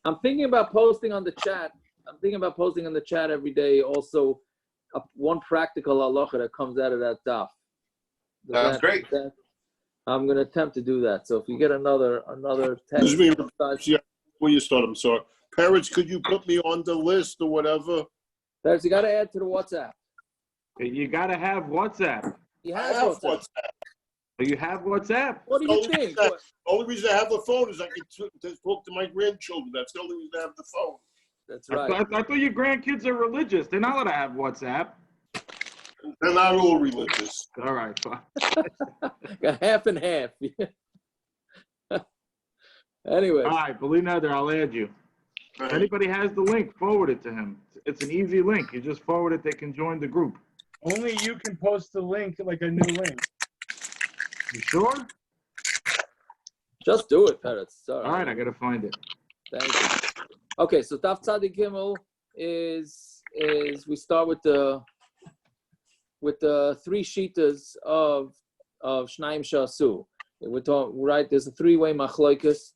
I'm thinking about posting on the chat. I'm thinking about posting on the chat every day. Also, one practical halacha that comes out of that daf. Sounds great. I'm going to attempt to do that. So if you get another text, before you start, I'm sorry. Parents, could you put me on the list or whatever? Parents, you got to add to the WhatsApp. You got to have WhatsApp. You have WhatsApp. You have WhatsApp. What do you think? The only reason I have a phone is I can talk to my grandchildren. That's the only reason I have the phone. That's right. I thought your grandkids are religious. They're not allowed to have WhatsApp. They're not all religious. All right, fine. Got half and half. Anyway. All right, believe that, I'll add you. If anybody has the link, forward it to him. It's an easy link. You just forward it, they can join the group. Only you can post the link, like a new link. You sure? Just do it, Peretz. All right, I got to find it. Thank you. Okay, so Daf Tzadik Gimel is we start with the three shitas of Shnaim Shasu. We're talking, right? There's a three-way Machlokes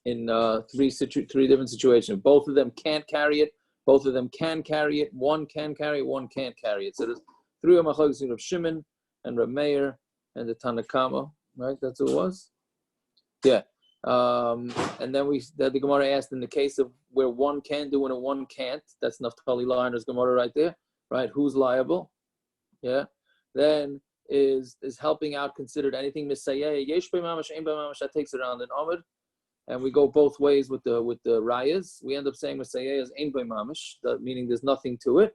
in three different situations. Both of them can't carry it. Both of them can carry it. One can carry it. One can't carry it. So there's three-way Machlokes of Shimon and Reb Meir and the Tanakama. Right? That's what it was. Yeah. And then the Gemara asked in the case of where one can do and one can't. That's Naftali Liner's Gemara right there. Right? Who's liable? Yeah. Then is helping out considered anything misayeh yesh b'mamash ein b'mamash, that takes it around in Amud, and we go both ways with the rayas. We end up saying misayeh is ein b'mamash, meaning there's nothing to it.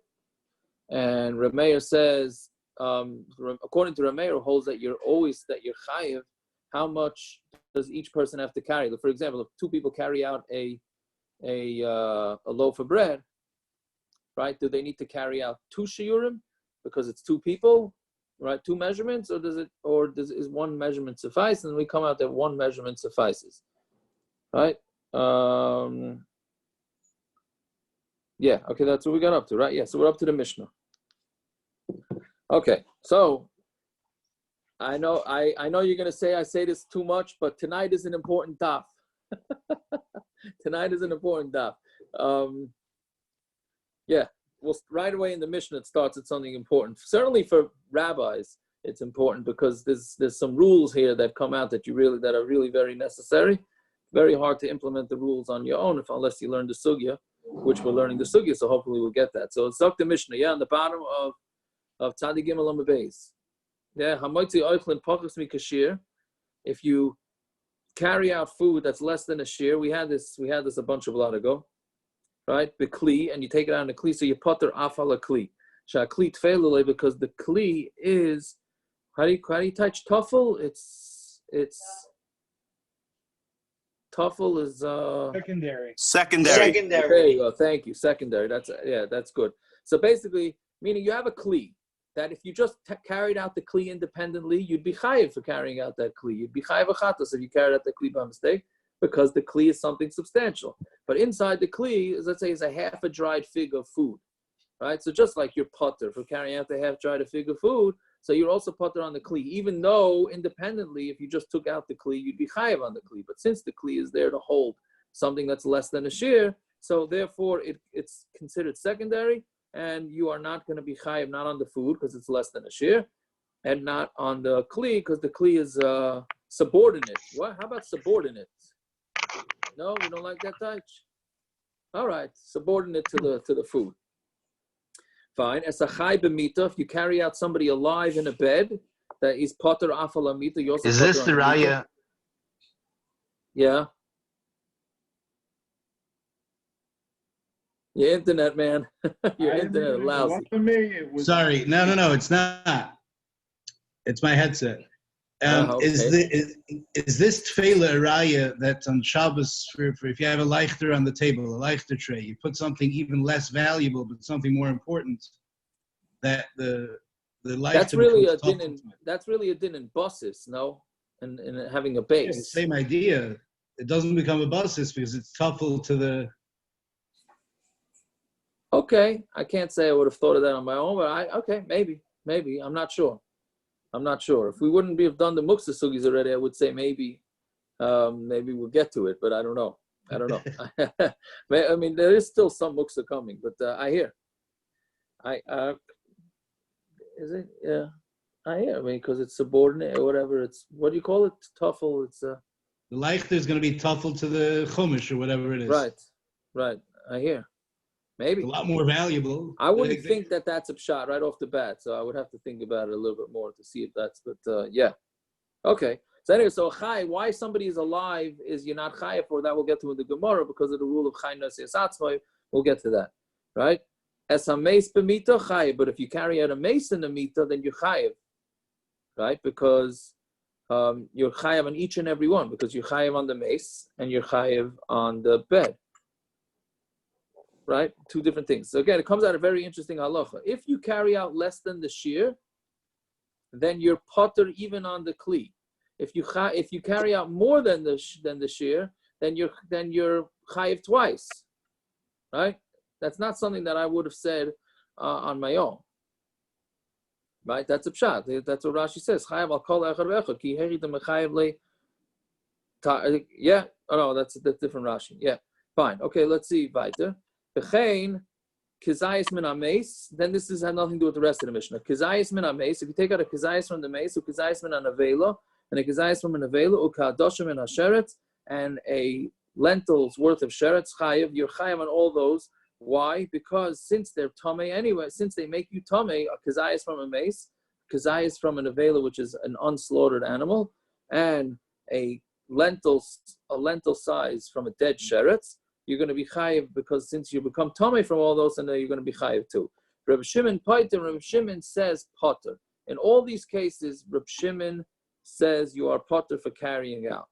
And Reb Meir says, according to Reb Meir, holds that you're chayiv. How much does each person have to carry? For example, if two people carry out a loaf of bread, right? Do they need to carry out 2 shiurim? Because it's 2 people, right? 2 measurements, or is one measurement suffice? And we come out that one measurement suffices, right? Yeah. Okay, that's what we got up to, right? Yeah. So we're up to the Mishna. Okay. So I know you're gonna say I say this too much, but tonight is an important daf. Tonight is an important daf. Yeah. Well, right away in the Mishna, it starts at something important. Certainly for rabbis, it's important because there's some rules here that come out that are really very necessary. Very hard to implement the rules on your own unless you learn the sugya, which we're learning the sugya, so hopefully we'll get that. So it's the Mishna, yeah, on the bottom of Tzadik Gimel on the base. Yeah, Hamoitzi Oichlin Pachas Mikashir. If you carry out food that's less than a shear, we had this a bunch of lot ago. Right, the kli, and you take it out in the kli, so you putter afal a kli. Shakli tfelule, because the kli is how do you touch tuffle? It's tuffle is secondary. There you go. Thank you. Secondary. That's good. So basically, meaning you have a kli that if you just carried out the kli independently, you'd be chayiv for carrying out that kli. You'd be chayiv achatos if you carried out the kli by mistake, because the kli is something substantial. But inside the kli, let's say, is a half a dried fig of food, right? So just like you're putter for carrying out the half dried fig of food, so you're also putter on the kli, even though independently, if you just took out the kli, you'd be chayiv on the kli. But since the kli is there to hold something that's less than a shear, so therefore it's considered secondary, and you are not going to be chayiv not on the food because it's less than a shear, and not on the kli because the kli is subordinate. What? How about subordinate? No, we don't like that touch. All right, subordinate to the food. Fine. As a chai b'mita, if you carry out somebody alive in a bed, that is potter afal amita. Is this the raya? Yeah. Your internet, man. Your internet is lousy. Sorry, no, it's not. It's my headset. Okay. Is this tefillah a raya that's on Shabbos for if you have a leichter on the table, a leichter tray, you put something even less valuable but something more important, that the leichter that's really a din in buses, no? And having a base. Yeah, same idea. It doesn't become a basis because it's tuffle to the. Okay, I can't say I would have thought of that on my own, but maybe. I'm not sure. If we wouldn't have done the muksa sugis already, I would say maybe we'll get to it, but I don't know. I don't know. I mean, there is still some muksa coming, but I hear. Is it? Yeah, I hear. I mean, because it's subordinate or whatever. It's, what do you call it? Tuffle. It's The leichter is going to be tuffle to the chumash or whatever it is. Right. I hear. Maybe. It's a lot more valuable. I wouldn't think that that's a shot right off the bat, so I would have to think about it a little bit more to see if that's, but yeah. Okay. So anyway, so chai, why somebody is alive is you're not chayav for, that we'll get to in the Gemara because of the rule of shaina sesatzvay. We'll get to that, right? As a mace b'mita chayav, but if you carry out a mace in the mita, then you're chayav, right? Because you're chayav on each and every one, because you're chayav on the mace and you're chayav on the bed. Right? Two different things. So again, it comes out a very interesting halacha. If you carry out less than the shear, then you're potter even on the kli. If you carry out more than the shear, then you're chayiv twice. Right? That's not something that I would have said on my own. Right? That's a pshat. That's what Rashi says. Chayiv al kol echad ve'echad ki heritem chayiv le. Yeah. Oh no, that's different Rashi. Yeah. Fine. Okay. Let's see. Weiter. Then this has nothing to do with the rest of the Mishnah. Kizayis min ha-meis, if you take out a kizayis from the meis, kizayis min ha-nevela, and a kizayis from a nevela, uka'adosha min ha-sheretz, and a lentil's worth of sheretz, chayiv, you're chayiv on all those. Why? Because since they're tumah anyway, since they make you tumah, a kizayis from a meis, kizayis from a nevela, which is an unslaughtered animal, and a lentil size from a dead sheretz, you're going to be chayiv, because since you become tummy from all those, and then you're going to be chayiv too. Reb Shimon says potter. In all these cases, Reb Shimon says you are potter for carrying out.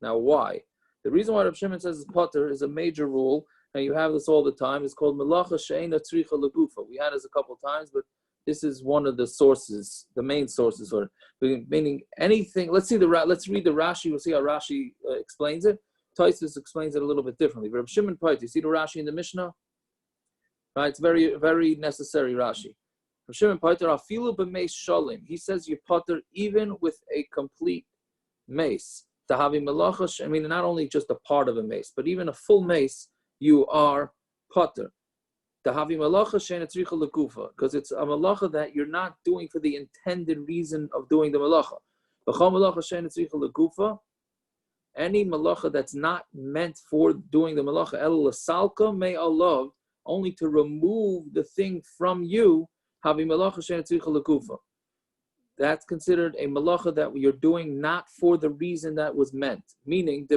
Now, why? The reason why Reb Shimon says it's potter is a major rule, and you have this all the time. It's called melacha, shaina, tzricha, legufah. We had this a couple of times, but this is one of the sources, the main sources for it. Meaning anything. Let's read the Rashi. We'll see how Rashi explains it. Tosfos explains it a little bit differently. Reb Shimon Potter, you see the Rashi in the Mishnah? Right, it's very, very necessary Rashi. Reb Shimon Potter, afilu b'meis shalim. He says you potter even with a complete mace. Tahavi melacha, I mean, not only just a part of a mace, but even a full mace, you are potter. Tahavi melacha shaina tzricha legufah, because it's a melacha that you're not doing for the intended reason of doing the melacha. B'chol melacha shaina tzricha legufah. Any melacha that's not meant for doing the melacha, el lasalka may Allah, only to remove the thing from you, havi melacha she'en tzricha legufah. That's considered a melacha that you're doing not for the reason that was meant. Meaning,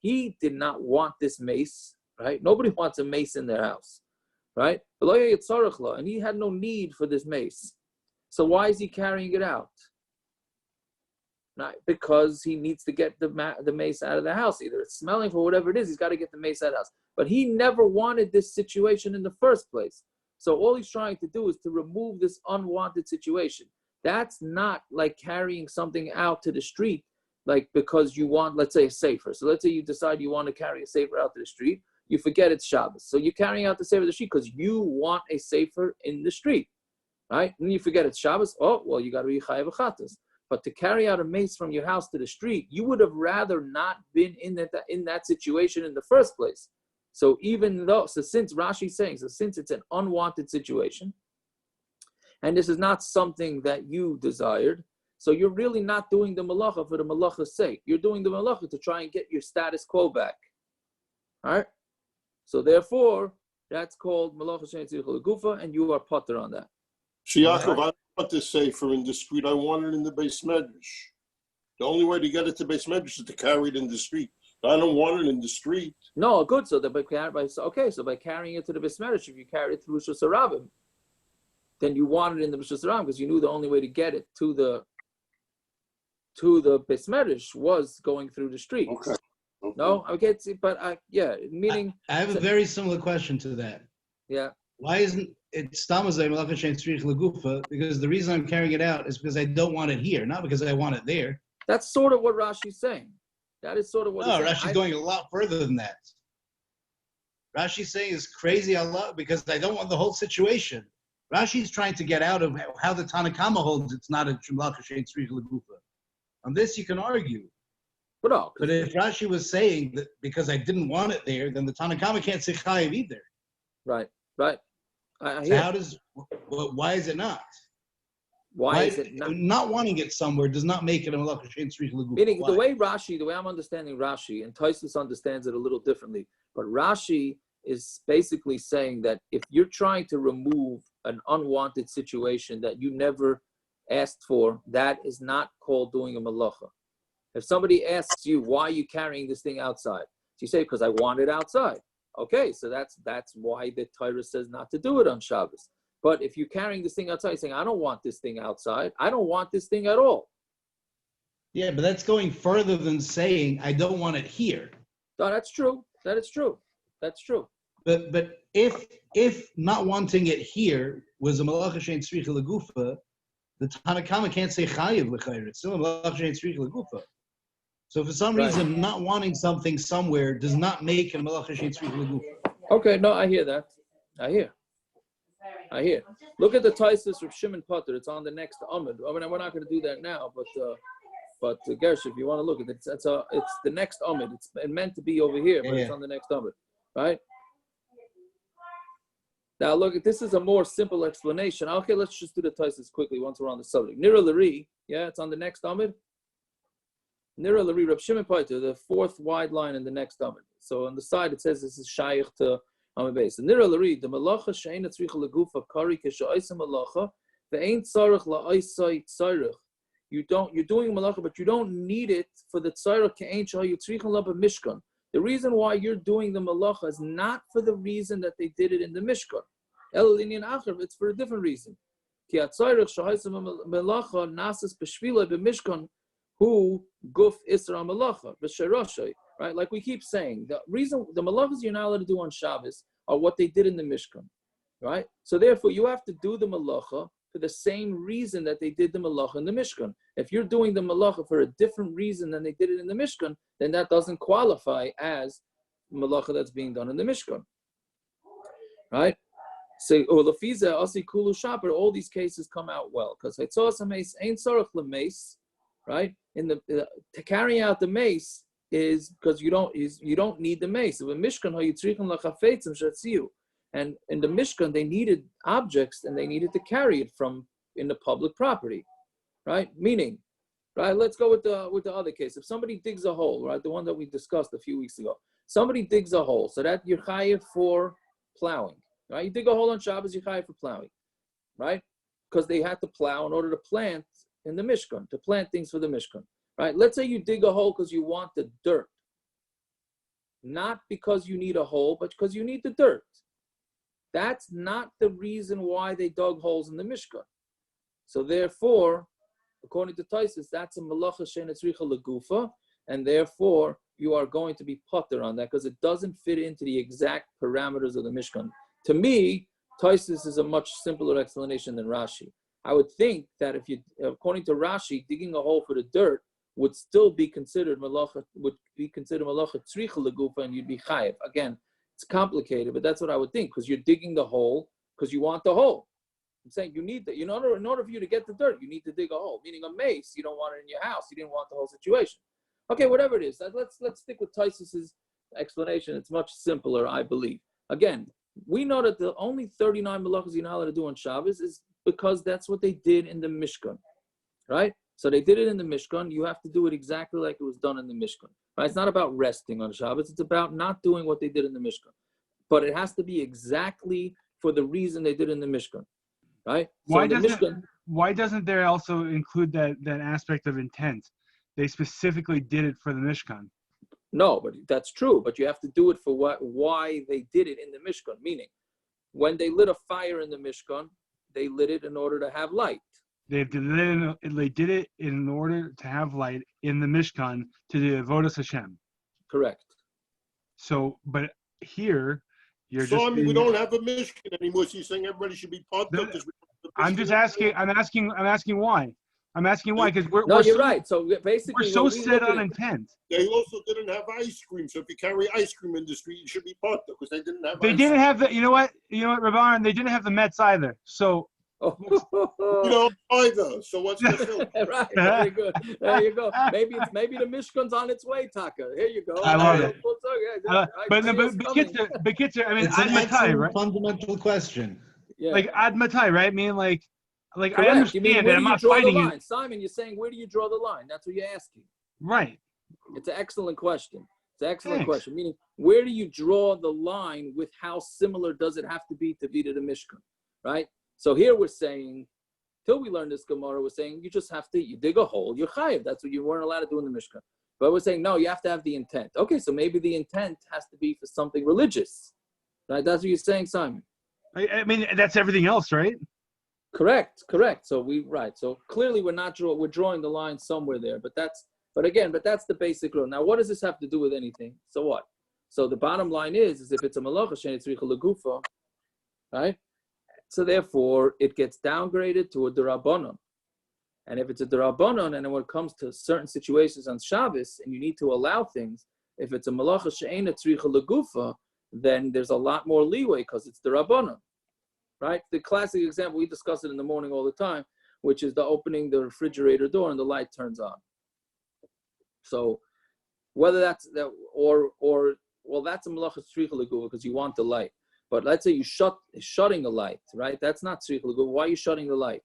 he did not want this mace, right? Nobody wants a mace in their house, right? And he had no need for this mace. So why is he carrying it out? Not because he needs to get the mace out of the house. Either it's smelling for whatever it is, he's got to get the mace out of the house. But he never wanted this situation in the first place. So all he's trying to do is to remove this unwanted situation. That's not like carrying something out to the street, like because you want, let's say, a sefer. So let's say you decide you want to carry a sefer out to the street. You forget it's Shabbos. So you're carrying out the sefer to the street because you want a sefer in the street, right? And you forget it's Shabbos. Oh, well, you got to be chayav chatas. But to carry out a mace from your house to the street, you would have rather not been in that situation in the first place. So since Rashi's saying, since it's an unwanted situation, and this is not something that you desired, so you're really not doing the melacha for the melacha's sake. You're doing the melacha to try and get your status quo back. All right? So therefore, that's called melacha she'en tzricha legufah, and you are potter on that. Yaakov, I don't want this sefer in the street. I want it in the Beis Medrash. The only way to get it to Beis Medrash is to carry it in the street. I don't want it in the street. No, good. So by carrying it to the Beis Medrash, if you carry it through Rishus HaRabim, then you want it in the Rishus HaRabim because you knew the only way to get it to the Beis Medrash was going through the street. Okay. No, okay, but meaning. I have a very similar question to that. Yeah. Why isn't it stamazay melacha she'en tzricha legufah? Because the reason I'm carrying it out is because I don't want it here, not because I want it there. That's sort of what Rashi's saying. That is sort of what. No, Rashi's going a lot further than that. Rashi's saying is crazy a lot because I don't want the whole situation. Rashi's trying to get out of how the Tanakama holds it's not a melacha she'en tzricha legufah. On this you can argue. But no. But if Rashi was saying that because I didn't want it there, then the Tanakama can't say chayiv either. Right. I So how does? Why is it not? Why is it not wanting it somewhere does not make it a melacha shein tzricha legufah? Meaning the way I'm understanding Rashi, and Tosfos understands it a little differently, but Rashi is basically saying that if you're trying to remove an unwanted situation that you never asked for, that is not called doing a melacha. If somebody asks you, why are you carrying this thing outside? You say, because I want it outside. Okay, so that's why the Torah says not to do it on Shabbos. But if you're carrying this thing outside, you're saying, I don't want this thing outside. I don't want this thing at all. Yeah, but that's going further than saying, I don't want it here. No, that's true. That is true. That's true. But if not wanting it here was a melacha shein tzricha legufah, the Tanakama can't say chayiv l'chayr. It's still a melacha shein tzricha legufah. So for some reason, not wanting something somewhere does not make it a melacha shein tzricha legufah. Okay, no, I hear that. I hear. Look at the Tosfos of Shimon Potter. It's on the next Amud. I mean, we're not going to do that now, but Gersh, if you want to look at it, it's the next Amud. It's meant to be over here, but it's on the next Amud, right? Now look, this is a more simple explanation. Okay, let's just do the Tosfos quickly once we're on the subject. Nira Lari, it's on the next Amud. Nira Lari, Rav Shimon Potter, the fourth wide line in the next Amud. So on the side it says this is shaykh to Amud base. Nira Lari, the melacha shaina tzricha legufah kari k'sha'isa melacha ve'ain tzarich la'isai tzarich. You're doing melacha, but you don't need it for the tzarich ke'ain sha'yu tzricha la'ba mishkan. The reason why you're doing the melacha is not for the reason that they did it in the Mishkan. It's for a different reason. Right? Like we keep saying, the melachas you're not allowed to do on Shabbos are what they did in the Mishkan. Right? So therefore, you have to do the melacha for the same reason that they did the melacha in the Mishkan. If you're doing the melacha for a different reason than they did it in the Mishkan, then that doesn't qualify as melacha that's being done in the Mishkan. Right? So, Olafiza, Asi Kulu Shaper, all these cases come out well. Because ain't sarach lemeis, right? To carry out the mace is because you don't need the mace. If a Mishkan hayitzrichim lachafetzim shatziu. And in the Mishkan, they needed objects and they needed to carry it from in the public property, right? Meaning, right? Let's go with the other case. If somebody digs a hole, right, the one that we discussed a few weeks ago, somebody digs a hole, so that you're chayiv for plowing, right? You dig a hole on Shabbos, you're chayiv for plowing, right? Because they had to plow in order to plant in the Mishkan, to plant things for the Mishkan, right? Let's say you dig a hole because you want the dirt, not because you need a hole, but because you need the dirt. That's not the reason why they dug holes in the Mishkan. So therefore, according to Tosfos, that's a melacha sheina tzricha legufah, and therefore you are going to be potter on that because it doesn't fit into the exact parameters of the Mishkan. To me, Tosfos is a much simpler explanation than Rashi. I would think that if you, according to Rashi, digging a hole for the dirt would still be considered melacha tzricha legufah, and you'd be chayiv. Again, it's complicated, but that's what I would think, because you're digging the hole because you want the hole. I'm saying you need that. In order for you to get the dirt, you need to dig a hole. Meaning a mace, you don't want it in your house. You didn't want the whole situation. Okay, whatever it is. Let's stick with Tosfos' explanation. It's much simpler, I believe. Again, we know that the only 39 melachas you're not allowed to do on Shabbos is because that's what they did in the Mishkan, right? So they did it in the Mishkan. You have to do it exactly like it was done in the Mishkan. Right? It's not about resting on Shabbos. It's about not doing what they did in the Mishkan. But it has to be exactly for the reason they did in the Mishkan. Right? Why doesn't there also include that aspect of intent? They specifically did it for the Mishkan. No, but that's true. But you have to do it for why they did it in the Mishkan. Meaning, when they lit a fire in the Mishkan, they lit it in order to have light. They did it in order to have light in the Mishkan to the avodas Hashem. Correct. So, but here you're so, just. I mean, we don't have a Mishkan anymore. So you're saying everybody should be part of this. I'm just asking. I'm asking why. I'm asking why because you're right. So basically, we're so set on intent. They also didn't have ice cream. So if you carry ice cream in the street, you should be part of because they didn't have. They didn't have the. You know what, Rabban? They didn't have the Mets either. So. Oh. You don't either. So what's the film? Right, very good. There you go. Maybe the Mishkan's on its way, Taka. Here you go. I love it. But Kitzer, I mean, It's an ad matai, excellent right? fundamental question. Yeah. Like ad matai, right? I mean, like Correct. I understand you mean, that where do I'm you not draw the fighting line? you. Simon, you're saying, where do you draw the line? That's what you're asking. Right. It's an excellent question. It's an excellent Thanks. question. Meaning, where do you draw the line with how similar does it have to be to the Mishkan? Right? So here we're saying, till we learn this Gemara, we're saying you just have to, you dig a hole, you're chayiv. That's what you weren't allowed to do in the Mishkan. But we're saying, no, you have to have the intent. Okay, so maybe the intent has to be for something religious. Right? That's what you're saying, Simon. I mean, that's everything else, right? Correct. So So clearly we're drawing the line somewhere there. But that's the basic rule. Now, what does this have to do with anything? So what? So the bottom line is if it's a melacha, shaina, tzricha, legufah, right? So therefore, it gets downgraded to a derabanan. And if it's a derabanan, and then when it comes to certain situations on Shabbos, and you need to allow things, if it's a melacha, shaina, tzricha, legufah, then there's a lot more leeway because it's derabanan, right? The classic example, we discuss it in the morning all the time, which is the opening the refrigerator door and the light turns on. So whether that's that or that's a melacha tzricha legufah because you want the light. But let's say you shutting a light, right? That's not tzricha legufah. Why are you shutting the light?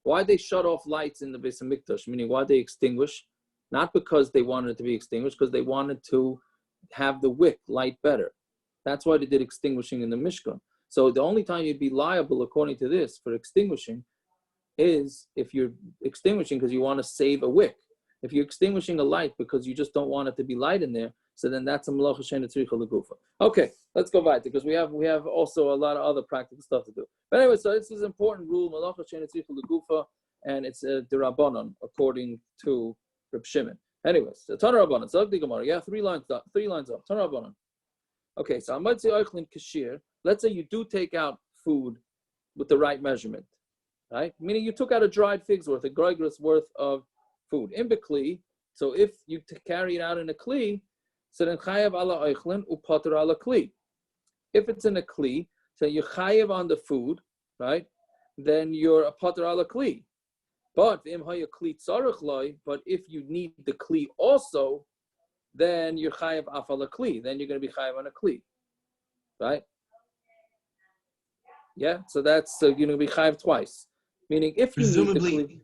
Why they shut off lights in the Beis Hamikdash? Meaning why they extinguish? Not because they wanted it to be extinguished, because they wanted to have the wick light better. That's why they did extinguishing in the Mishkan. So the only time you'd be liable, according to this, for extinguishing is if you're extinguishing because you want to save a wick. If you're extinguishing a light because you just don't want it to be light in there, so then that's a melacha shaina tzricha legufah. Okay, let's go back because we have also a lot of other practical stuff to do. But anyway, so this is an important rule, melacha shaina tzricha legufah, and it's a derabanan according to Reb Shimon. Anyways, so Torah Rabbanan, so the Gemara, yeah, three lines up. Torah Rabbanan. Okay, so Amud Eichlin Kashir. Let's say you do take out food with the right measurement, right? Meaning you took out a dried fig's worth, a greigras worth of food. In Bekli, so if you carry it out in a kli, so then chayav ala eichlin upater ala kli. If it's in a kli, so you chayav on the food, right? Then you're a pater ala kli. But if you need the kli also, then you're chayav af ala kli. Then you're going to be chayav on a kli, right? Yeah, so you're going to be chayav twice. Meaning, if you Presumably, need the kli,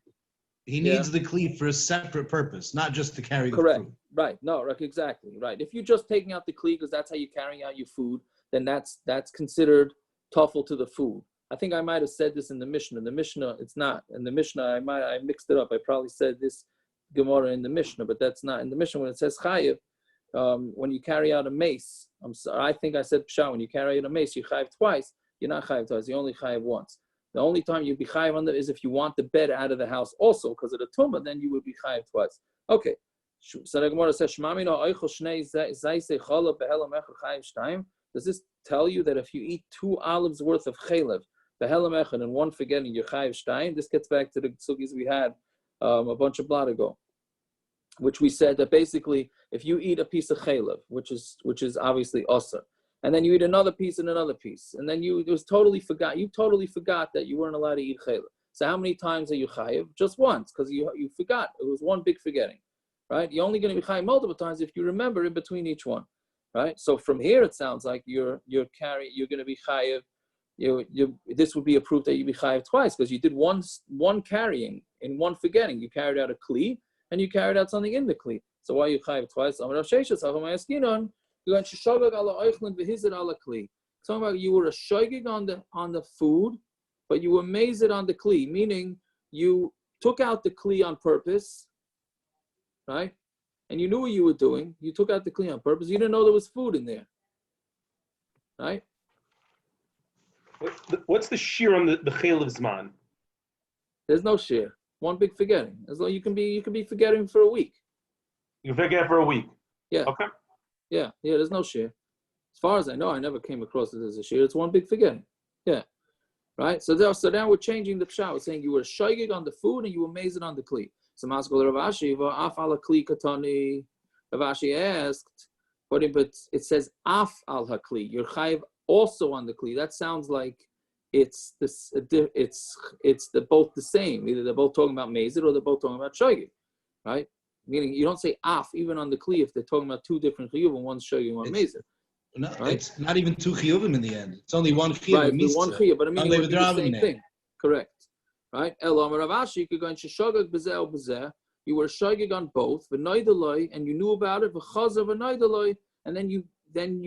he needs the kli for a separate purpose, not just to carry the correct. food. Right. No, exactly. Right. If you're just taking out the kli because that's how you're carrying out your food, then that's considered tuffle to the food. I think I might have said this in the Mishna. The Mishna, it's not. In the Mishna, I mixed it up. I probably said this Gemara in the Mishna, but that's not. In the Mishna, when it says chayiv, when you carry out a mace, I'm sorry, I think I said psha, when you carry out a mace, you chayiv twice. You're not chayiv twice. You only chayiv once. The only time you'd be chayiv on that is if you want the bed out of the house also, because of the tumah, then you would be chayiv twice. Okay. So the Gemara says, does this tell you that if you eat 2 olives worth of chalev, and one forgetting your chayiv shtayim? This gets back to the sugis we had a bunch of blot ago, which we said that basically if you eat a piece of chalev, which is obviously osir, and then you eat another piece and another piece, and then you totally forgot that you weren't allowed to eat chalev. So how many times are you chayiv? Just once, because you forgot. It was one big forgetting. Right? You're only going to be chayiv multiple times if you remember in between each one. Right? So from here it sounds like you're going to be chayiv. This would be a proof that you be chayiv twice because you did one carrying and one forgetting. You carried out a kli and you carried out something in the kli. So why are you chayiv twice? You're going to shogeg ala eichlin v'hizir ala kli. Talking about you were a shogeg on the food, but you were mazed on the kli, meaning you took out the kli on purpose. Right? And you knew what you were doing. You took out the kli on purpose. You didn't know there was food in there. Right? What's the shear on the chalev zman? There's no shear. One big forgetting. As long you can be forgetting for a week. You forget for a week. Yeah. Okay. Yeah. There's no shear. As far as I know, I never came across it as a shear. It's one big forgetting. Yeah. Right? So now we're changing the pshat. We're saying you were shaygig on the food and you were mazed on the kli. So Maskal Ravashi, af ala kli katani. Ravashi asked, but it says af al hakli. You're chayiv also on the kli. That sounds like it's this, it's both the same. Either they're both talking about mazid or they're both talking about shogeg, right? Meaning you don't say af even on the kli if they're talking about two different chiyuvim, one's shogeg and one mazid. No, right? It's not even two chiyuvim in the end. It's only one chiyuv. Right, the one chiyuv, but I mean it would be the same thing. Correct. Right? El Amar Rav Ashi, you could go in shogeg b'zeh or b'zeh. You were shogeg on both, v'noidaloi, and you knew about it, v'chazav v'noidaloi, and then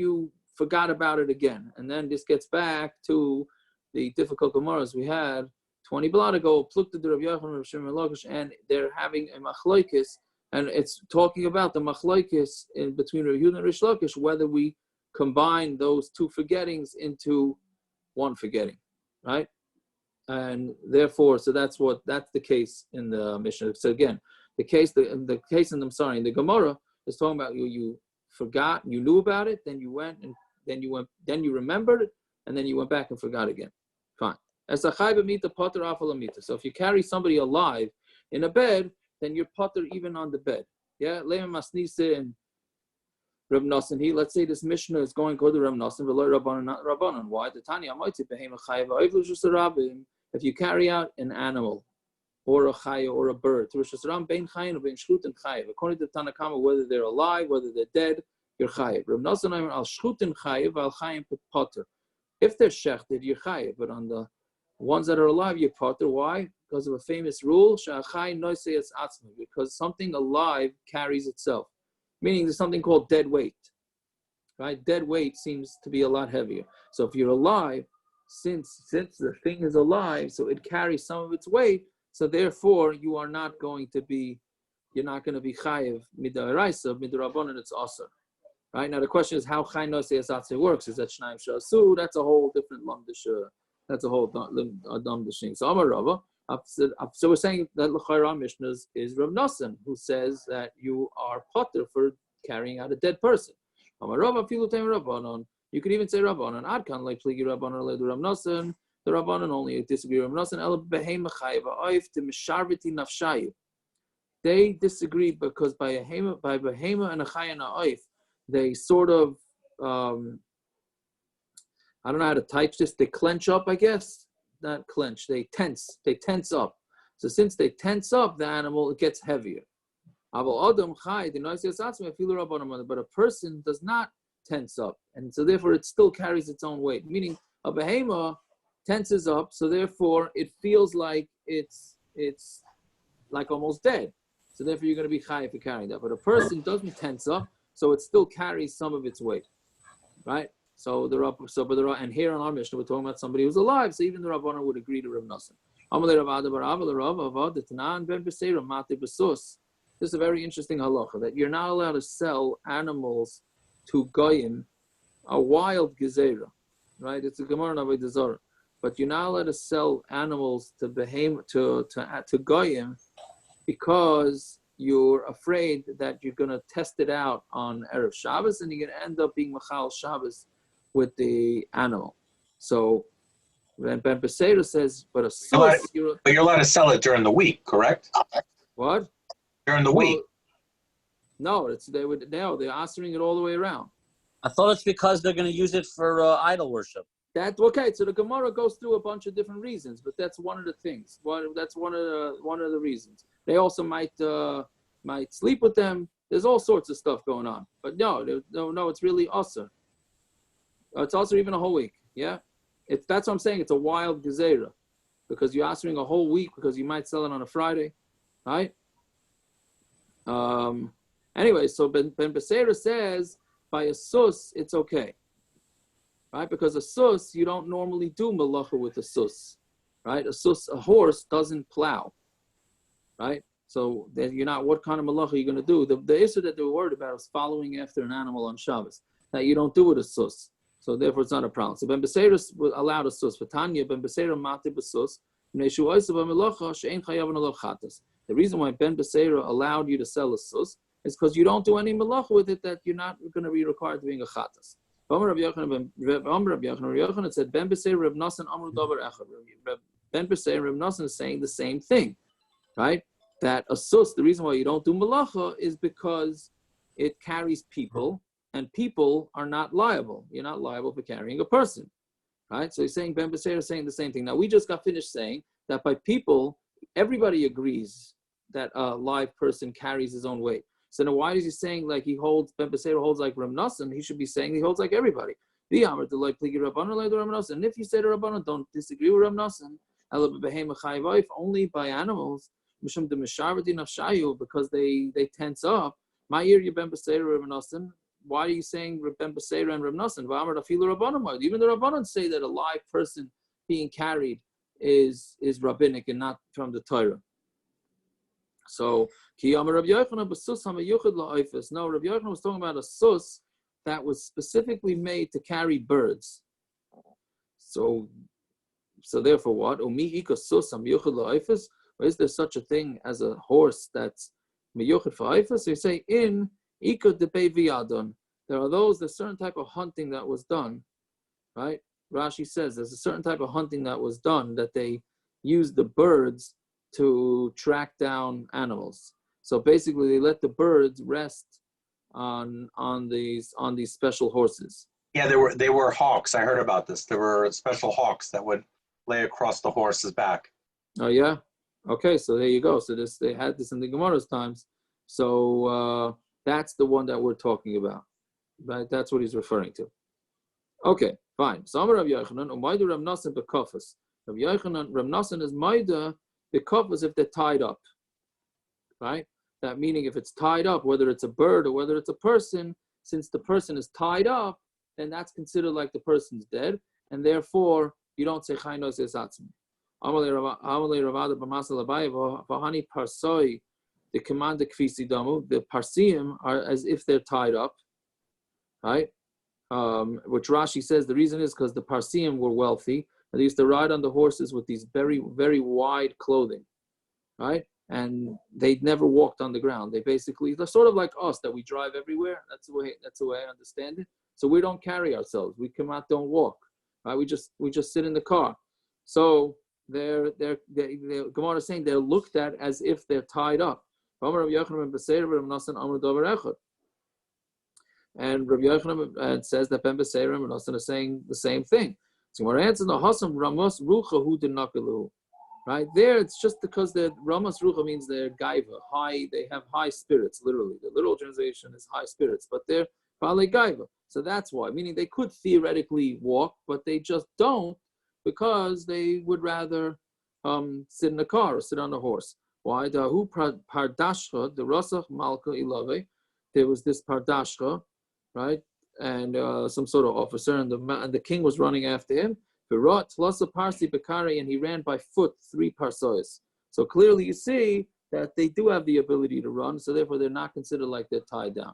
you forgot about it again. And then this gets back to the difficult Gemaras we had 20 blot ago, Plukta de Rav Yochanan, Rav Shimon Lakish, and they're having a Machlokes, and it's talking about the Machlokes in between Rav Yehuda and Rish Lakish, whether we combine those two forgettings into one forgetting, right? And therefore, so that's the case in the Mishna. So again, the case in the Gemara is talking about you forgot, you knew about it, then you went and then you remembered it, and then you went back and forgot again. Fine. So if you carry somebody alive in a bed, then you're potter even on the bed. Yeah, and Rav Nosson. Let's say this Mishna is going to go to Rav Nosson, but Rabbanan, not Rabbanan. Why? The Tanya if you carry out an animal or a chaya or a bird, according to Tanakama, whether they're alive, whether they're dead, you're chayiv. Rav Nosson al shchutin chayiv al chayim potter. If they're shechted, you're chayiv, but on the ones that are alive, you're potter. Why? Because of a famous rule, because something alive carries itself. Meaning there's something called dead weight. Right? Dead weight seems to be a lot heavier. So if you're alive, since the thing is alive, so it carries some of its weight, so therefore you're not going to be chayiv midaraisa, midarabanan, it's asur. Right? Now the question is how chaynos esatze works. Is that shnaim shasu? That's a whole different lamdish. That's a whole lamdish. So Amar Rava. So we're saying that l'chayra Mishna is Rav Nosson, who says that you are potter for carrying out a dead person. Amar Rava filu teim Rabbanon. You could even say Rabbanon. Adkan like pligi Rabbanon ledu Rav Nosson. The Rabbanon only disagree with Rav Nosson. El behema chayiv ha'oif to misharviti nafshayu. They disagree because by behema and a chayin ha'oif, they sort of I don't know how to type this. They clench up, I guess. Not clench. They tense up. So since they tense up, the animal, it gets heavier. But a person does not tense up, and so therefore it still carries its own weight. Meaning a behema tenses up, so therefore it feels like it's like almost dead. So therefore you're going to be chayiv for carrying that. But a person doesn't tense up, so it still carries some of its weight, right? So and here on our Mishnah we're talking about somebody who's alive. So even the Rabbanan would agree to Rav Nosson. This is a very interesting halacha that you're not allowed to sell animals to goyim, a wild gezerah, right? It's a Gemara in Avodah Zarah, but you're not allowed to sell animals to goyim because you're afraid that you're going to test it out on Erev Shabbos and you're going to end up being Machal Shabbos with the animal. So Ben Beseira says, but a sus, but you're allowed to sell it during the week, correct? What? During the week. No, they're answering it all the way around. I thought it's because they're going to use it for idol worship. Okay. So the Gemara goes through a bunch of different reasons, but that's one of the things. That's one of the reasons. They also might sleep with them. There's all sorts of stuff going on. But no, it's really usur. It's also even a whole week. Yeah, that's what I'm saying. It's a wild gezerah because you're answering a whole week because you might sell it on a Friday, right? Anyway, so Ben Beseira says by a sus it's okay, right? Because a sus you don't normally do melacha with a sus, right? A horse doesn't plow, right? So then you're not. What kind of melacha are you going to do? The issue that they were worried about is following after an animal on Shabbos. That you don't do with a sus. So therefore, it's not a problem. So Ben Beseira allowed a sus. For Tanya, Ben Beseira mati b'sus. The reason why Ben Beseira allowed you to sell a sus is because you don't do any melacha with it that you're not going to be required to being a chatas. It said Ben Beseira Rav Nosson Amru Davar Echad. Ben Beseira Rav Nosson is saying the same thing, right? That a sus, the reason why you don't do melacha is because it carries people. And people are not liable. You're not liable for carrying a person. Right? So he's saying Ben Beseira is saying the same thing. Now, we just got finished saying that by people, everybody agrees that a live person carries his own weight. So now why is he saying like he holds, Ben Beseira holds like Ram Nassim? He should be saying he holds like everybody. And if you say the Rabbanan don't disagree with Ram Nassim, only by animals, because they tense up. My ear, you Ben Beseira Ram Nassim. Why are you saying Ben Beseira and Ram Nassim? Even the Rabbanan say that a live person being carried is rabbinic and not from the Torah. So, no, Rabbi Yochanan was talking about a sus that was specifically made to carry birds. So therefore what? Is there such a thing as a horse that's miyuchid for eifus? So you say, in ikod debei v'yadon. There's a certain type of hunting that was done, right? Rashi says there's a certain type of hunting that was done that they used the birds to track down animals. So basically, they let the birds rest on these special horses. Yeah, they were hawks. I heard about this. There were special hawks that would lay across the horse's back. Oh yeah, okay. So there you go. So they had this in the Gemara's times. So that's the one that we're talking about. Right? That's what he's referring to. Okay, fine. So Amar Rav Yochanan, Umaydu Rav Nassim bekafas. Rav Yochanan, Rav Nassim is Maida bekafas if they're tied up. Right? That meaning if it's tied up, whether it's a bird or whether it's a person, since the person is tied up, then that's considered like the person's dead, and therefore you don't say shaina zesatzmi. Amalei Ravada b'masal abayev v'hani parsoi the command kfisi damu. The parsim are as if they're tied up, right? Which Rashi says the reason is because the parsim were wealthy. They used to ride on the horses with these very, very wide clothing, right? And they never walked on the ground. They're sort of like us, that we drive everywhere. That's the way I understand it. So we don't carry ourselves. We come out, don't walk, right? We just sit in the car. So they're Gemara is saying they're looked at as if they're tied up. And Rabbi Yochanan says that Ben Beseira and Nassim are saying the same thing. So Gemara answers the Hasam Ramos Rucha Hu Dinakalu. Right there, it's just because the Ramos Rucha means they're gaiva, high. They have high spirits. Literally, the literal translation is high spirits, but they're Bale gaiva. So that's why. Meaning they could theoretically walk, but they just don't because they would rather sit in a car or sit on a horse. Why? Dahu pardashcha the Rasach Malka Ilave. There was this pardashcha, right, and some sort of officer, and the king was running after him. And he ran by foot 3 parsois. So clearly you see that they do have the ability to run, so therefore they're not considered like they're tied down.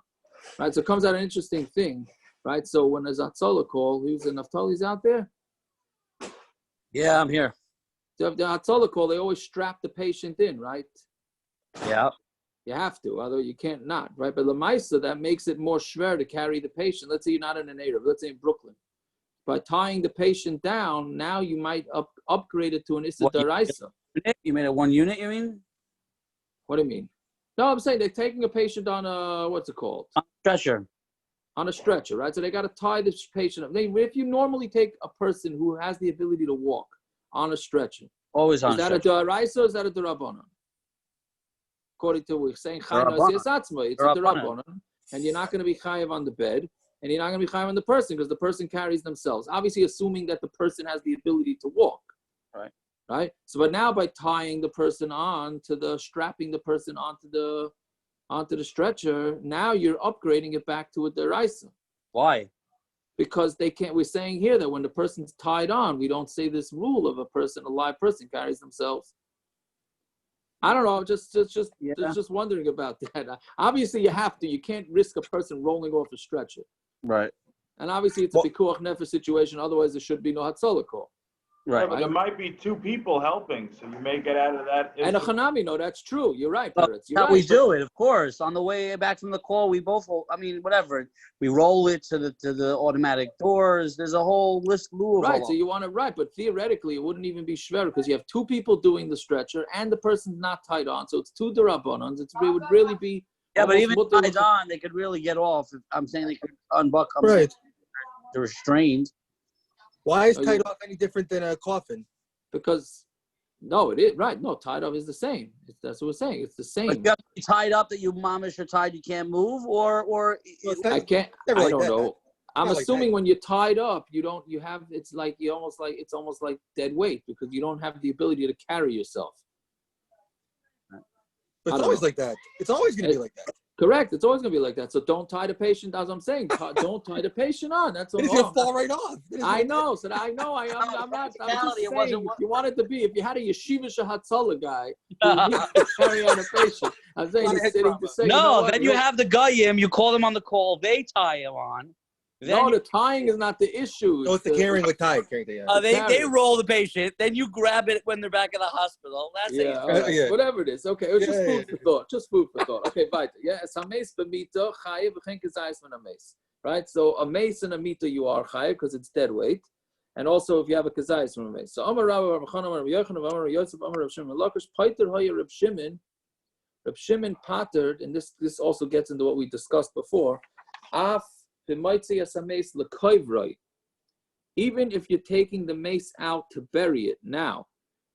Right? So it comes out an interesting thing, right? So when there's Hatzalah call, who's in Naftali's out there? Yeah, I'm here. The Hatzalah call, they always strap the patient in, right? Yeah. You have to, although you can't not, right? But Lamaisa, that makes it more schwer to carry the patient. Let's say you're not in a native, let's say in Brooklyn. By tying the patient down, now you might upgrade it to an Issa Daraisa. You made it 1 unit, you mean? What do you mean? No, I'm saying they're taking a patient on a, what's it called? Stretcher. On a stretcher, right? So they got to tie this patient up. If you normally take a person who has the ability to walk on a stretcher, always on is that a Daraisa or is that a derabanan? According to what we're saying, it's a derabanan, and you're not going to be chayav on the bed. And you're not going to be chayav on the person because the person carries themselves. Obviously, assuming that the person has the ability to walk. Right. So, but now by tying the person on to strapping the person onto the stretcher, now you're upgrading it back to a deraisa. Why? Because they can't. We're saying here that when the person's tied on, we don't say this rule of a live person carries themselves. I don't know. Just wondering about that. Obviously, you have to. You can't risk a person rolling off a stretcher. Right. And obviously, it's a pikuach nefesh situation. Otherwise, there should be no hatzalah call. Right. But there might be 2 people helping, so you may get out of that. And a chanami, no, that's true. You're right, Peretz. We do it, of course. On the way back from the call, we both. Whatever. We roll it to the automatic doors. There's a whole list. Right. So you want it right, but theoretically, it wouldn't even be shver because you have 2 people doing the stretcher and the person's not tied on. So it's 2 derabanans. It would really be. Yeah, but even tied on, they could really get off. I'm saying they could unbuckle. Right. They're restrained. Why is tied off any different than a coffin? Because no, it is right. No, tied up is the same. That's what we're saying. It's the Like same. you have to be tied up that you mamish are tied, you can't move, or Well, it's not- I can't. never I like don't that. know. I'm Not like assuming that. when you're tied up, you don't. You have. It's almost like dead weight because you don't have the ability to carry yourself. But I it's don't always know. like that. It's always going to be like that. Correct. It's always going to be like that. So don't tie the patient, as I'm saying. Don't tie the patient on. That's all. It's going to fall right off. I know. So I know. I'm not. I'm just It wasn't saying. what- If you wanted to be, if you had a yeshiva shahatzala guy who needs to carry on a patient, I'm saying Not a he's head sitting trauma. to say. No, you know what, then you look, have the goyim. You call them on the call. They tie him on. Then no, the tying is not the issue. No, it's the carrying with tied. they carry. roll the patient. Then you grab it when they're back in the hospital. That's Yeah, it. all right. Yeah. Whatever it is. Okay, it was just Yeah, food for thought. Just food for thought. Okay, weiter. Yeah, it's a mace b'mita chayiv v'chen k'zayis min a mace. Right. So a mace and a mita you are chayiv because it's dead weight, and also if you have a k'zayis from a mace. So Amar Rabbi Rav Chanan Amar Rabbi Yochanan Amar Rabbi Yosef Amar Rabbi Shimon Lakish Paiter Haya Reb Shimon. Reb Shimon pattered, and this also gets into what we discussed before. Af b'maitzi as a mace l'koivroi. Even if you're taking the mace out to bury it now,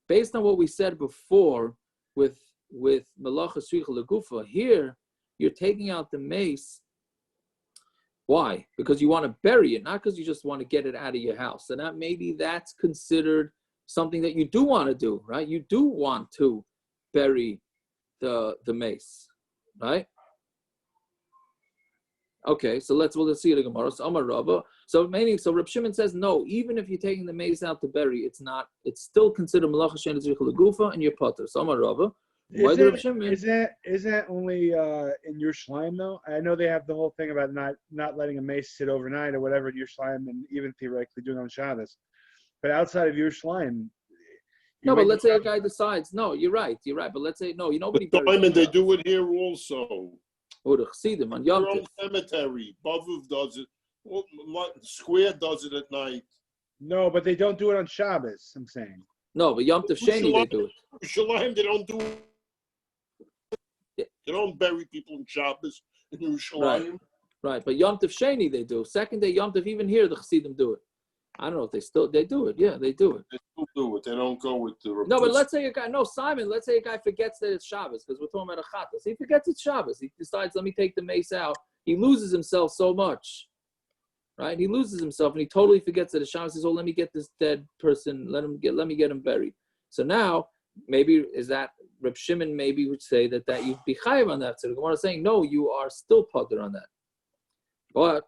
based on what we said before with melacha tzricha legufah, here you're taking out the mace. Why? Because you want to bury it, not because you just want to get it out of your house. So that maybe that's considered something that you do want to do, right? You do want to bury the mace, right? Okay, so let's see the Gemara. So Amar Rabba. So Reb Shimon says no. Even if you're taking the mace out to bury, it's still considered melacha shaina tzricha legufah, and you're potter. So Amar Rabba. Why did Reb Shimon? Is that only in Yerushalayim though? I know they have the whole thing about not letting a mace sit overnight or whatever in Yerushalayim, and even theoretically doing it on Shabbos. But outside of Yerushalayim. No, but let's say a guy decides. No, you're right. But let's say no. Nobody. Simon, they do it here also. Or the chassidim on Their Yom own Tov. cemetery. Bavuv does it. Well, Square does it at night. No, but they don't do it on Shabbos. I'm saying. No, but Yom Tov Sheni they do it. Yerushalayim, they don't do it. They don't bury people in Shabbos in Yerushalayim. Right. But Yom Tov Sheni they do. Second day Yom Tov, even here the chassidim do it. I don't know if they do it. Yeah, they do it. They still do it. They don't go with the. No, but let's say a guy. No, Simon. Let's say a guy forgets that it's Shabbos because we're talking about a chatas. He forgets it's Shabbos. He decides, let me take the mace out. He loses himself so much, right? He loses himself and he totally forgets that it's Shabbos. He says, "Oh, let me get this dead person. Let me get him buried." So now maybe is that Reb Shimon maybe would say that you'd be chayiv on that. So the Gemara is saying no, you are still potter on that. But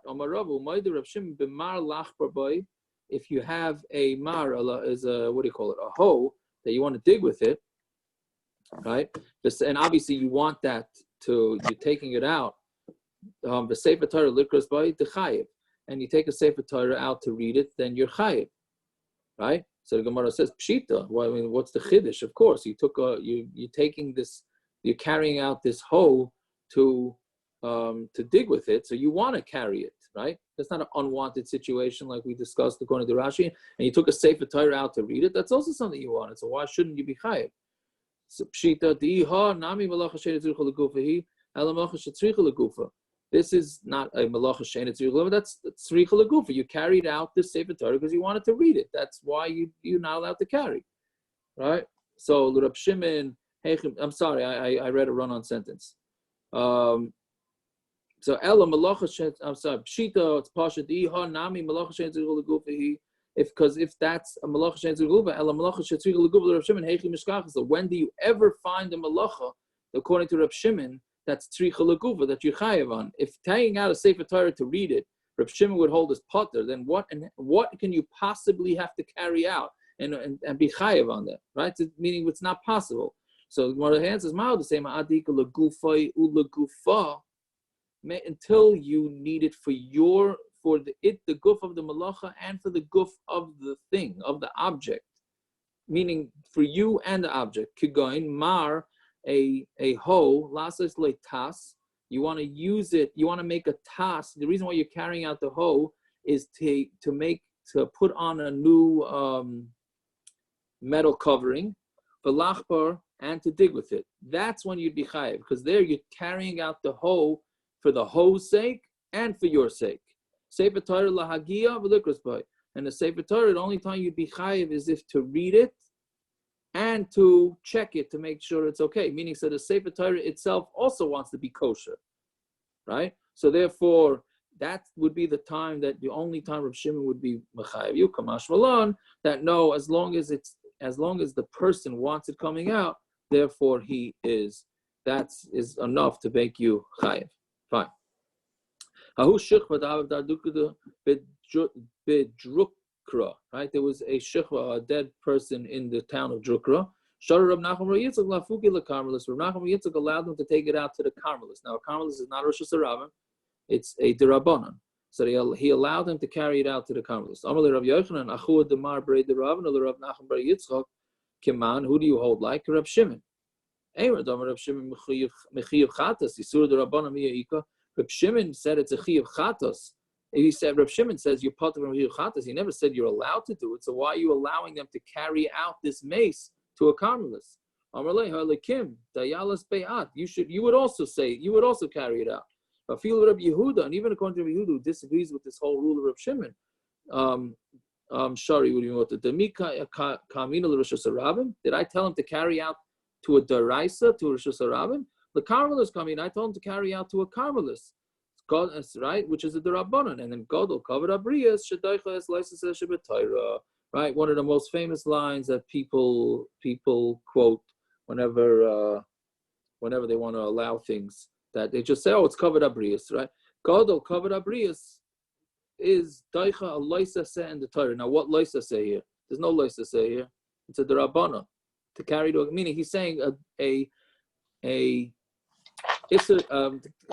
Amar Ravu Ma'id Reb Shimon b'mar lachbar boy. If you have a mar, is a what do you call it? A hoe that you want to dig with it, right? And obviously you want that you're taking it out. The sefer Torah likras by the chayiv, and you take a sefer Torah out to read it, then you're chayiv, right? So the Gemara says pshita. Well, I mean, what's the chiddush? Of course, you're taking this, you're carrying out this hoe to dig with it, so you want to carry it, right? That's not an unwanted situation like we discussed according to Rashi. And you took a sefer Torah out to read it. That's also something you wanted. So why shouldn't you be chayiv? So pshita diha nami melacha sheina tzricha legufah ela melacha shetzricha legufah. This is not a melacha sheina tzricha legufah. That's tzricha legufah. You carried out this sefer Torah because you wanted to read it. That's why you're not allowed to carry, right? So Reb Shimon, I'm sorry, I read a run-on sentence. So Ella melacha, I'm sorry, pshita, it's pasha diha nami melacha sheina tzricha legufah. If that's a melacha sheina tzricha legufah, Ella melacha shetzricha legufah Reb Shimon heichi mishkachas. So when do you ever find a melacha, according to Reb Shimon, that's tzricha legufah that you chayev on? If taking out a sefer Torah to read it, Reb Shimon would hold as potter, then what can you possibly have to carry out and be chayev on that, right? So, meaning it's not possible. So one of the answers, Ma'od the same adika legufah ulegufah. Until you need it for the guf of the melacha and for the guf of the thing, of the object, meaning for you and the object. Kigoin mar a hoe lasas le tas. You want to use it. You want to make a tas. The reason why you're carrying out the hoe is to put on a new metal covering for lachbar and to dig with it. That's when you'd be chayiv, because there you're carrying out the hoe for the hoe's sake and for your sake. Sefer Torah lahagia v'likras by. And the Sefer Torah, the only time you'd be chayiv is if to read it and to check it to make sure it's okay. Meaning, so the Sefer Torah itself also wants to be kosher, right? So therefore, that would be the time that the only time Rav Shimon would be mechayev you kamash malon. That no, as long as the person wants it coming out, therefore that is enough to make you chayev. Fine. Right? There was a shikha, a dead person in the town of Drukra. Rav Nachman allowed them to take it out to the karmelis. Now, a karmelis is not Rosh Hashanah, it's a derabanan. So he allowed them to carry it out to the karmelis. Who do you hold like? Rav Shimon. Rav Shimon said it's a chiyuv chatos. Rav Shimon says you're part of a chiyuv chatos. He never said you're allowed to do it. So why are you allowing them to carry out this mace to a karmelis? You would also carry it out. But feel Rabbi Yehuda, and even according to Rabbi Yehuda, who disagrees with this whole rule of Rav Shimon, sorry, what do you want? Did I tell him to carry out to a deraisa, to a Rosh Hashanah? The karmelis coming, I told him to carry out to a karmelis, right, which is a derabanan, and then Godel kavod habrios shadaycha es leises shebetayra, right? One of the most famous lines that people quote whenever they want to allow things, that they just say, oh, it's kavod habrios, right? Godel kavod habrios is daycha a leises in the Torah. Now, what leises here? There's no leises here. It's a derabanan to carry to. Meaning, he's saying kavod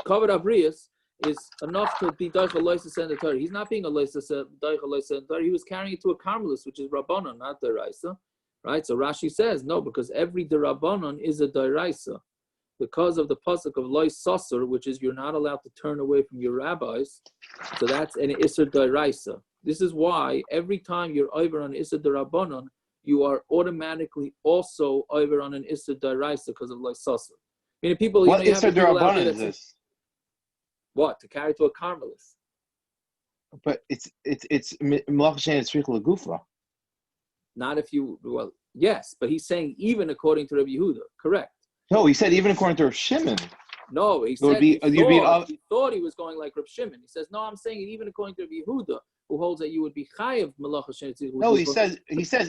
habrios is enough to be daycha leises in the Torah. He's not being a leises daycha leises in the Torah. He was carrying it to a karmelis, which is rabbanon, not deraisa, right? So Rashi says no, because every derabanan is a deraisa. Because of the pasuk of loy sasur, which is you're not allowed to turn away from your rabbis, so that's an isser deraisa. This is why every time you're over on isser derabanan, you are automatically also over on an isser deraisa because of loy sasur. I mean, people. What isser derabanan is this? What, to carry to a karmelis? But it's melacha shaina tzricha legufah. Not if you yes, but he's saying even according to Rabbi Yehuda, correct. No, he said even according to Rav Shimon. No, he said he thought he was going like Rav Shimon. He says, no, I'm saying it even according to Rabbi Yehuda, who holds that you would be chayav melacha shaina. No, he says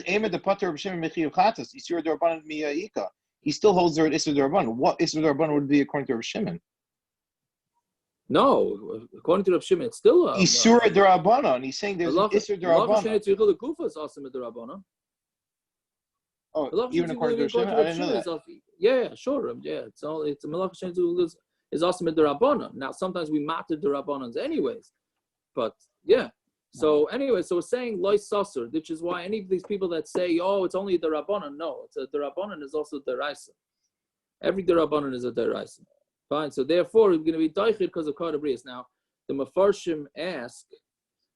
Ema de pater Rav Shimon mechiyav chatas isur derabanan miyaika. He still holds there at isur derabanan. What isur derabanan would be according to Rav Shimon? No, according to Rav Shimon, it's still isur derabanan. He's saying there's isur derabanan. Melacha shaina legufah is awesome at derabanan. Oh, even according to Rav Shimon, I didn't know that. Yeah, sure. Yeah, it's a melacha shaina is awesome at derabanan. Now, sometimes we matter derabanans anyways, but yeah. So anyway, so we're saying loy sasur, which is why any of these people that say, oh, it's only a derabanan, no, it's a derabanan is also deraisa. Every derabanan is a deraisa. Fine. So therefore, we're going to be daichid because of kavod habrios. Now, the mafarshim ask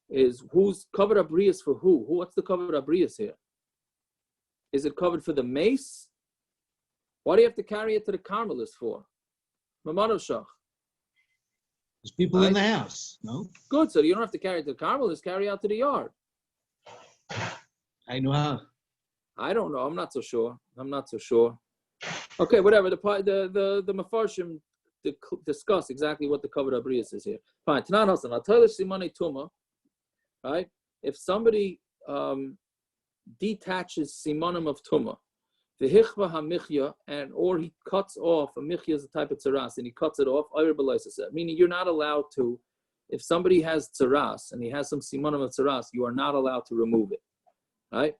is who's kavod habrios for who? What's the kavod habrios here? Is it covered for the mace? Why do you have to carry it to the karmelis for? Mamadav shach. There's people in the house, no? Good, so you don't have to carry it to the karmelis, carry out to the yard. I know how. I don't know. I'm not so sure. Okay, whatever. The mafarshim discuss exactly what the kavod habrios is here. Fine. Tanan Hasan. I'll tell you simane tumah. Right? If somebody detaches simanim of tumah, v'hichva hamichya, and or he cuts off a michya is a type of tzaras, and he cuts it off. Meaning you're not allowed to. If somebody has tzaras and he has some simanim of tzaras, you are not allowed to remove it. Right?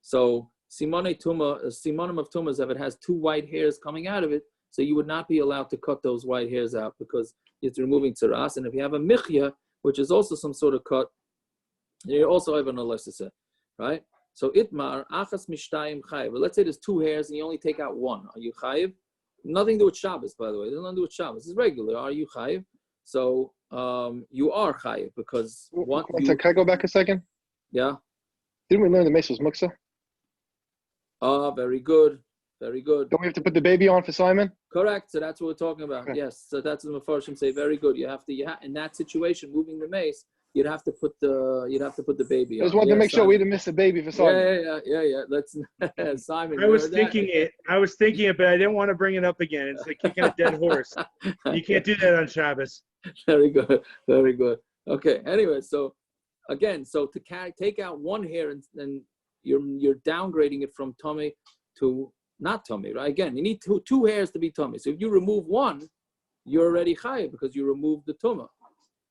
So simanim of tumah is if it has two white hairs coming out of it, so you would not be allowed to cut those white hairs out because it's removing tzaras. And if you have a michya, which is also some sort of cut, you're also over on a right? So itmar achas mishtayim chayiv. But let's say there's two hairs and you only take out one. Are you chayiv? Nothing to do with Shabbos, by the way. There's nothing to do with Shabbos. It's regular. Are you chayiv? So you are chayiv because one. Can I go back a second? Yeah. Didn't we learn the mace was muksa? Oh, very good. Very good. Don't we have to put the baby on for Simon? Correct. So that's what we're talking about. Okay. Yes. So that's what the Mefarshim say. Very good. You have to. In that situation, moving the mace, you'd have to put the baby I on. just wanted to make sure we Simon. didn't miss a baby for Simon. Yeah. Let's Simon. I was heard that? thinking it, but I didn't want to bring it up again. It's like kicking a dead horse. You can't do that on Shabbos. Very good. Okay. Anyway, so again, to take out one hair and you're downgrading it from tummy to not tummy, right? Again, you need two hairs to be tummy. So if you remove one, you're already chayiv because you removed the tumah.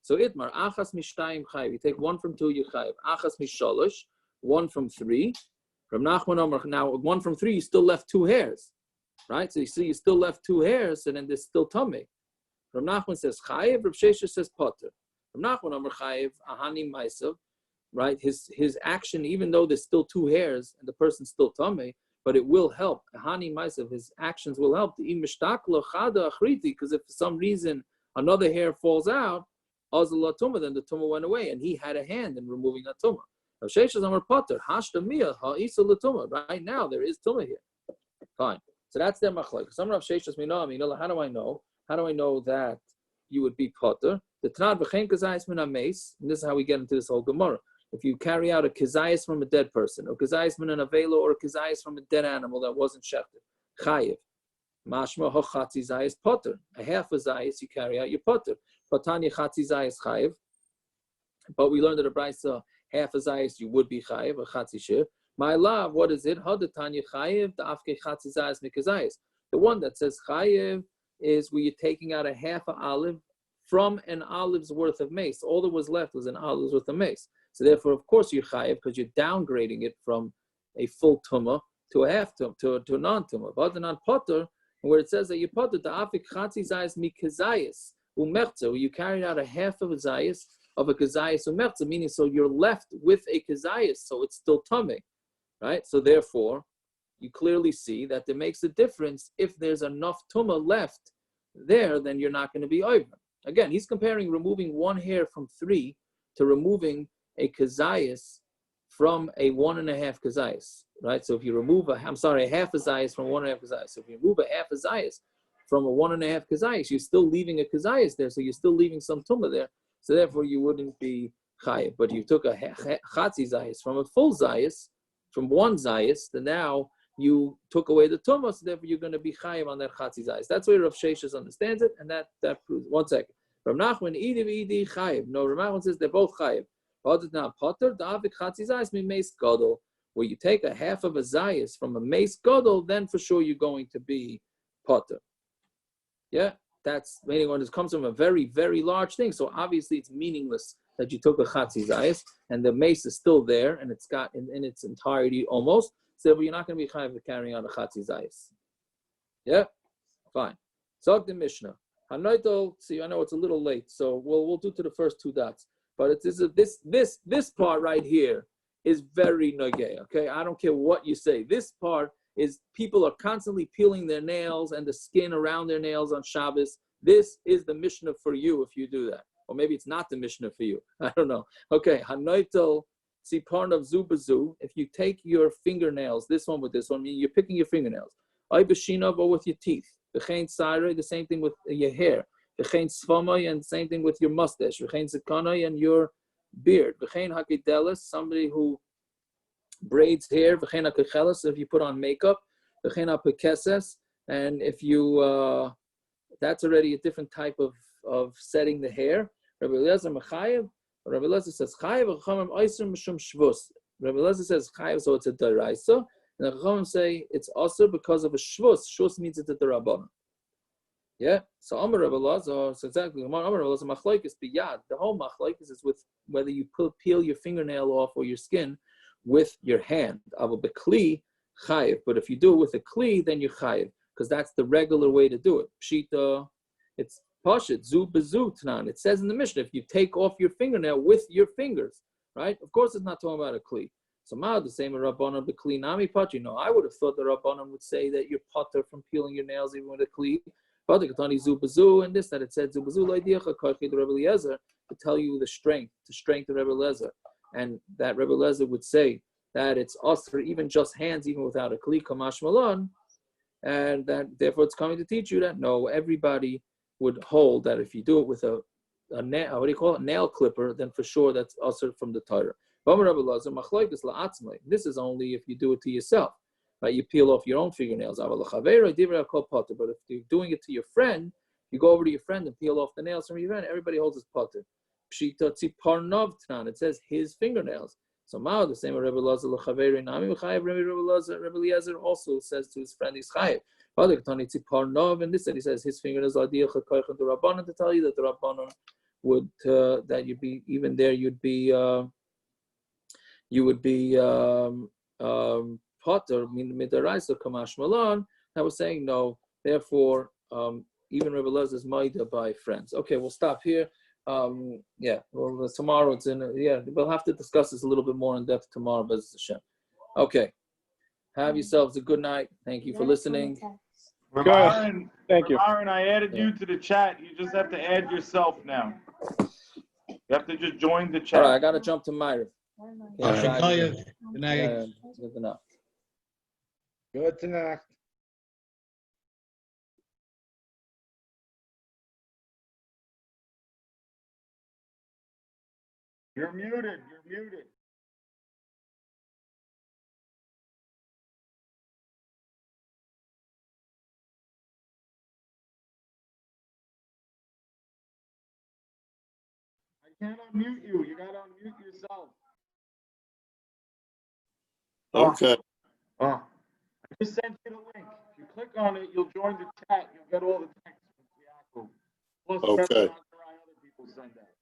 So itmar achas mishtayim chayiv. You take one from two, you chayiv. Achas mishalosh, one from three. From Nachman Omer, now one from three, you still left two hairs, right? So you see, you still left two hairs, and then there's still tummy. From Nachman says chayiv. Rav Shesha says potter. From Nachman Omer chayiv ahani ma'asav, right? His action, even though there's still two hairs and the person's still tummy, but it will help. Ahani ma'asav, his actions will help. Because if for some reason another hair falls out, azal tumah, then the tumah went away, and he had a hand in removing a tumah. Rav Shesha Amar potter hashta miyah ha'isa l'tumah. Right now there is tumah here. Fine. So that's their machlokes. Some Rav Shesha's minah. How do I know? How do I know that you would be potter? The Tanad v'chein kazayis min ha-meis, and this is how we get into this whole Gemara. If you carry out a kazayis from a dead person, or kazayis min an avelo, or a kazayis from a dead animal that wasn't shechted, chayiv. Mashma hochatzi zayis potter. A half a zayis you carry out, you potter. Patanya chatzi zayis chayiv. But we learned that a brayso half a zayis you would be chayiv, a chatzi shir. My love, what is it? Hadatanya chayiv, the afke chatzi zayis mikazayis. The one that says chayiv is where you're taking out a half an olive from an olive's worth of mace. All that was left was an olive's worth of mace. So therefore, of course, you're chayiv because you're downgrading it from a full tumah to a half tumah, to a non-tumah. But the non-potter, where it says that you potter, the afik chatzi zayis mikazayis umertza, where you carried out a half of a zayis of a kazayis umertza, meaning so you're left with a kazayis, so it's still tummy, right? So therefore, you clearly see that there makes a difference. If there's enough tumah left there, then you're not going to be over. Again, he's comparing removing one hair from three to removing a kazayis from a 1.5 kazayis, right? So if you remove a half a zayis from 1.5 kazayis. So if you remove a half a zayis from a 1.5 kazayis, you're still leaving a kazayis there, so you're still leaving some tumah there. So therefore, you wouldn't be chayiv. But you took a chatzi zayis from a full zayis, from one zayis, then now you took away the tumah, so therefore you're going to be chayiv on that chatzi zayis. That's where Rav Sheshes understands it, and that proves. 1 second. Rav Nachman idi chayiv. No, Rav Nachman says they're both chayiv. Potter, the chatzi zayis mi mace gadol. Where you take a half of a zayis from a mace gadol, then for sure you're going to be potter. Yeah, that's meaning when it comes from a very, very large thing. So obviously it's meaningless that you took a chatzi zayis and the mace is still there and it's got in its entirety almost. So you're not going to be chayiv carrying out a chatzi zayis. Yeah, fine. So the Mishna. See, I know it's a little late, so we'll do to the first 2 dots. But this part right here is very nogay. Okay, I don't care what you say. This part is people are constantly peeling their nails and the skin around their nails on Shabbos. This is the Mishna for you if you do that, or maybe it's not the Mishna for you. I don't know. Okay, hanoitel. See, part of zubazu, if you take your fingernails, this one with this one, meaning you're picking your fingernails. Ay b'shinav, or with your teeth. V'chein tzricha, the same thing with your hair. V'chein tzvamay, and same thing with your mustache. V'chein zikanay, and your beard. V'chein hakidelis, somebody who braids hair. V'chein hakechelis, if you put on makeup. V'chein hapekeses, and if you, that's already a different type of setting the hair. Rabbi Eliezer mechayev. Rabbi Eliezer says chayev, Chachamim oiser mishum shvus. Rabbi Eliezer says chayev, so it's a deraisa, and the Chachamim say it's also because of a shvus. Shvus means it's a derabanan. Yeah. So Amar Rabbi Eliezer, so exactly. Amar Rabbi Eliezer Machlokes biyad. The whole Machlokes is with whether you peel your fingernail off or your skin with your hand. Aval bekli chayev, but if you do it with a kli, then you chayev, because that's the regular way to do it. Pshita, it's Pashit, zu bezu tnan. It says in the Mishnah, if you take off your fingernail with your fingers, right? Of course, it's not talking about a kli. So ma the same rabbanon bekli nami pachi. No, I would have thought the rabbanon would say that you're potter from peeling your nails even with a kli. But the katani zu bezu, and this that it said zu bezu loidiacha karchi the Rebbe Eliezer to tell you the strength, to strengthen Rebbe Eliezer, and that Rebbe Eliezer would say that it's usher even just hands, even without a kli kamash malon, and that therefore it's coming to teach you that no, everybody would hold that if you do it with a what do you call it, nail clipper, then for sure that's also from the Torah. This is only if you do it to yourself, right? You peel off your own fingernails. But if you're doing it to your friend, you go over to your friend and peel off the nails from your friend. Everybody holds his potter. It says his fingernails. So now the same Rebbe Eliezer also says to his friend he's chayiv. And this, he says his fingernails are derabanan, to tell you that the Rabbanon would that you'd be even there you would be potter midaraisa kamash malan. I was saying no. Therefore, even Rebbe Eliezer is maida by friends. Okay, we'll stop here. Well, tomorrow it's in. We'll have to discuss this a little bit more in depth tomorrow. B'ezras Hashem. Okay, have yourselves a good night. Thank you for listening. Aaron, thank you. Aaron, I added you to the chat. You just have to add yourself now. You have to just join the chat. All right, I gotta jump to Myra. Good night. Good enough. Good enough. You're muted. You're muted. I can't unmute you. You gotta unmute yourself. Okay. I just sent you the link. If you click on it, you'll join the chat. You'll get all the text from Yaakov. Plus whatever Okay. Chazarai other people send out.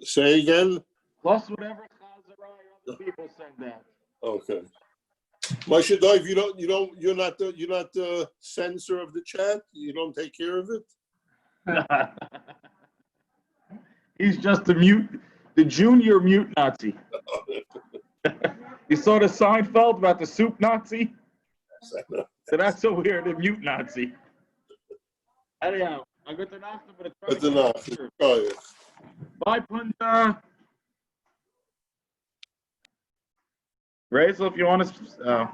Say again. Plus whatever Chazarai other people send out. Okay. Moshe Dov, you're not the censor of the chat. You don't take care of it. He's just the junior mute Nazi. You saw the Seinfeld about the soup Nazi? So that's what we're the mute Nazi. Anyhow, I'm going to knock for the Bye, Punta. Razel, if you want to.